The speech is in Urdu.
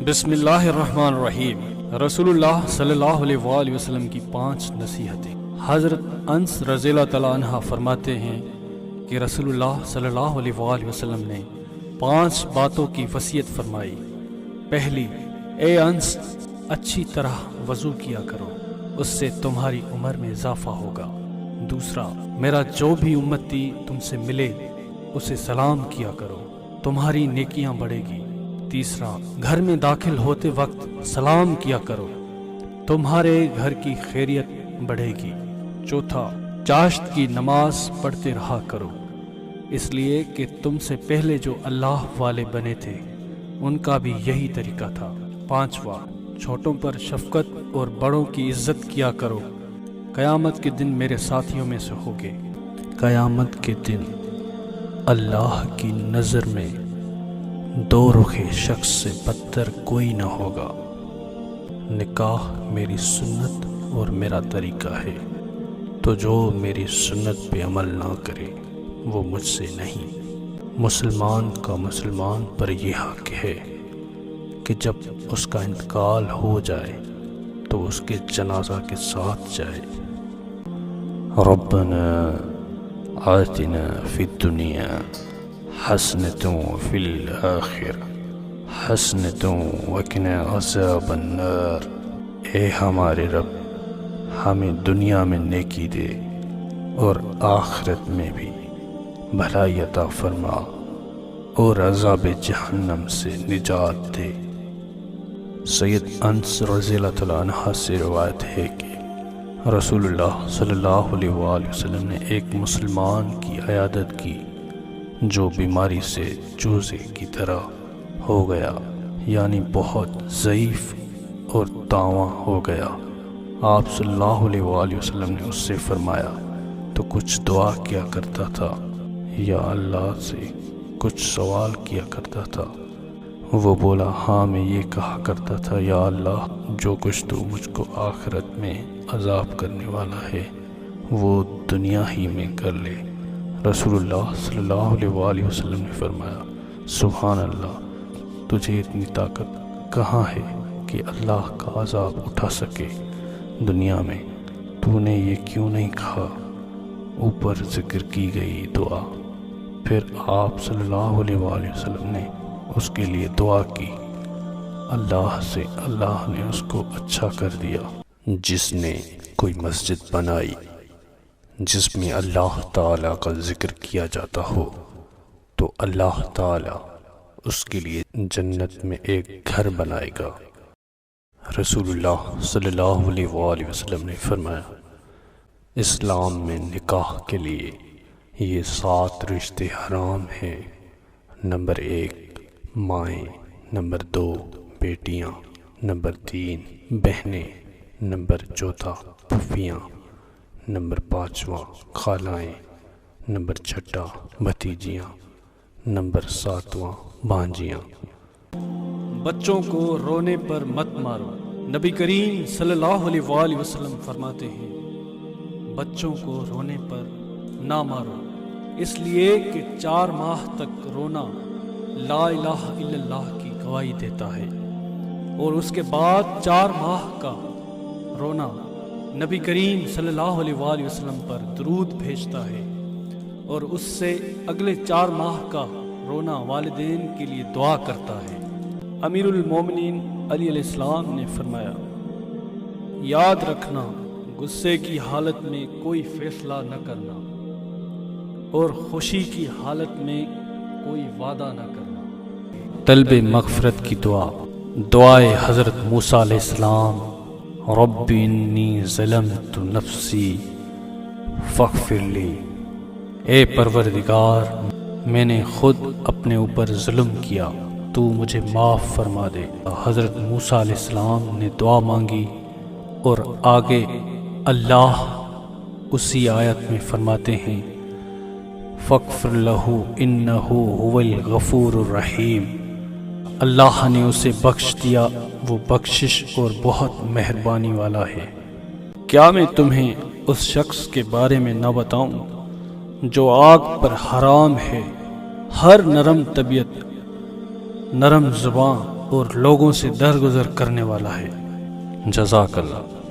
بسم اللہ الرحمن الرحیم۔ رسول اللہ صلی اللہ علیہ وآلہ وسلم کی 5 نصیحتیں۔ حضرت انس رضی اللہ تعالیٰ عنہ فرماتے ہیں کہ رسول اللہ صلی اللہ علیہ وآلہ وسلم نے 5 باتوں کی وصیت فرمائی۔ پہلی، اے انس، اچھی طرح وضو کیا کرو، اس سے تمہاری عمر میں اضافہ ہوگا۔ دوسرا، میرا جو بھی امتی تم سے ملے اسے سلام کیا کرو، تمہاری نیکیاں بڑھے گی۔ تیسرا، گھر میں داخل ہوتے وقت سلام کیا کرو، تمہارے گھر کی خیریت بڑھے گی۔ چوتھا، چاشت کی نماز پڑھتے رہا کرو، اس لیے کہ تم سے پہلے جو اللہ والے بنے تھے ان کا بھی یہی طریقہ تھا۔ پانچواں، چھوٹوں پر شفقت اور بڑوں کی عزت کیا کرو، قیامت کے دن میرے ساتھیوں میں سے ہوگے۔ قیامت کے دن اللہ کی نظر میں 2 رخ شخص سے بدتر کوئی نہ ہوگا۔ نکاح میری سنت اور میرا طریقہ ہے، تو جو میری سنت پہ عمل نہ کرے وہ مجھ سے نہیں۔ مسلمان کا مسلمان پر یہ حق ہے کہ جب اس کا انتقال ہو جائے تو اس کے جنازہ کے ساتھ جائے۔ ربنا آتنا فی الدنیا حسنۃ وفی الآخرہ حسنۃ وقنا عذاب النار۔ اے ہمارے رب، ہمیں دنیا میں نیکی دے اور آخرت میں بھی بھلائی عطا فرما اور عذاب جہنم سے نجات دے۔ سید انس رضی اللہ تعالیٰ عنہ سے روایت ہے کہ رسول اللہ صلی اللہ علیہ وآلہ وسلم نے ایک مسلمان کی عیادت کی جو بیماری سے چوزے کی طرح ہو گیا، یعنی بہت ضعیف اور تاواں ہو گیا۔ آپ صلی اللہ علیہ وآلہ وسلم نے اس سے فرمایا تو کچھ دعا کیا کرتا تھا یا اللہ سے کچھ سوال کیا کرتا تھا؟ وہ بولا، ہاں میں یہ کہا کرتا تھا، یا اللہ، جو کچھ تو مجھ کو آخرت میں عذاب کرنے والا ہے وہ دنیا ہی میں کر لے۔ رسول اللہ صلی اللہ علیہ وآلہ وسلم نے فرمایا، سبحان اللہ، تجھے اتنی طاقت کہاں ہے کہ اللہ کا عذاب اٹھا سکے دنیا میں؟ تو نے یہ کیوں نہیں کہا؟ اوپر ذکر کی گئی دعا۔ پھر آپ صلی اللہ علیہ وآلہ وسلم نے اس کے لیے دعا کی، اللہ سے اللہ نے اس کو اچھا کر دیا۔ جس نے کوئی مسجد بنائی جس میں اللہ تعالیٰ کا ذکر کیا جاتا ہو تو اللہ تعالیٰ اس کے لیے جنت میں ایک گھر بنائے گا۔ رسول اللہ صلی اللہ علیہ وآلہ وسلم نے فرمایا، اسلام میں نکاح کے لیے یہ 7 رشتے حرام ہیں۔ نمبر 1 مائیں، نمبر 2 بیٹیاں، نمبر 3 بہنیں، نمبر 4 پھوپھیاں، نمبر 5 خالائیں، نمبر 6 بھتیجیاں، نمبر 7 بھانجیاں۔ بچوں کو رونے پر مت مارو۔ نبی کریم صلی اللہ علیہ وآلہ وسلم فرماتے ہیں، بچوں کو رونے پر نہ مارو، اس لیے کہ 4 ماہ تک رونا لا الہ الا اللہ کی گواہی دیتا ہے، اور اس کے بعد 4 ماہ کا رونا نبی کریم صلی اللہ علیہ وآلہ وسلم پر درود بھیجتا ہے، اور اس سے اگلے 4 ماہ کا رونا والدین کے لیے دعا کرتا ہے۔ امیر المومنین علی علیہ السلام نے فرمایا، یاد رکھنا، غصے کی حالت میں کوئی فیصلہ نہ کرنا اور خوشی کی حالت میں کوئی وعدہ نہ کرنا۔ طلب مغفرت کی دعا، دعائے حضرت موسیٰ علیہ السلام، رب انی ظلمت نفسی فاغفر لی۔ اے پروردگار، میں نے خود اپنے اوپر ظلم کیا، تو مجھے معاف فرما دے۔ حضرت موسیٰ علیہ السلام نے دعا مانگی اور آگے اللہ اسی آیت میں فرماتے ہیں، فاغفر لہ انہ هو الغفور الرحیم۔ اللہ نے اسے بخش دیا، وہ بخشش اور بہت مہربانی والا ہے۔ کیا میں تمہیں اس شخص کے بارے میں نہ بتاؤں جو آگ پر حرام ہے، ہر نرم طبیعت، نرم زباں اور لوگوں سے درگزر کرنے والا ہے۔ جزاک اللہ۔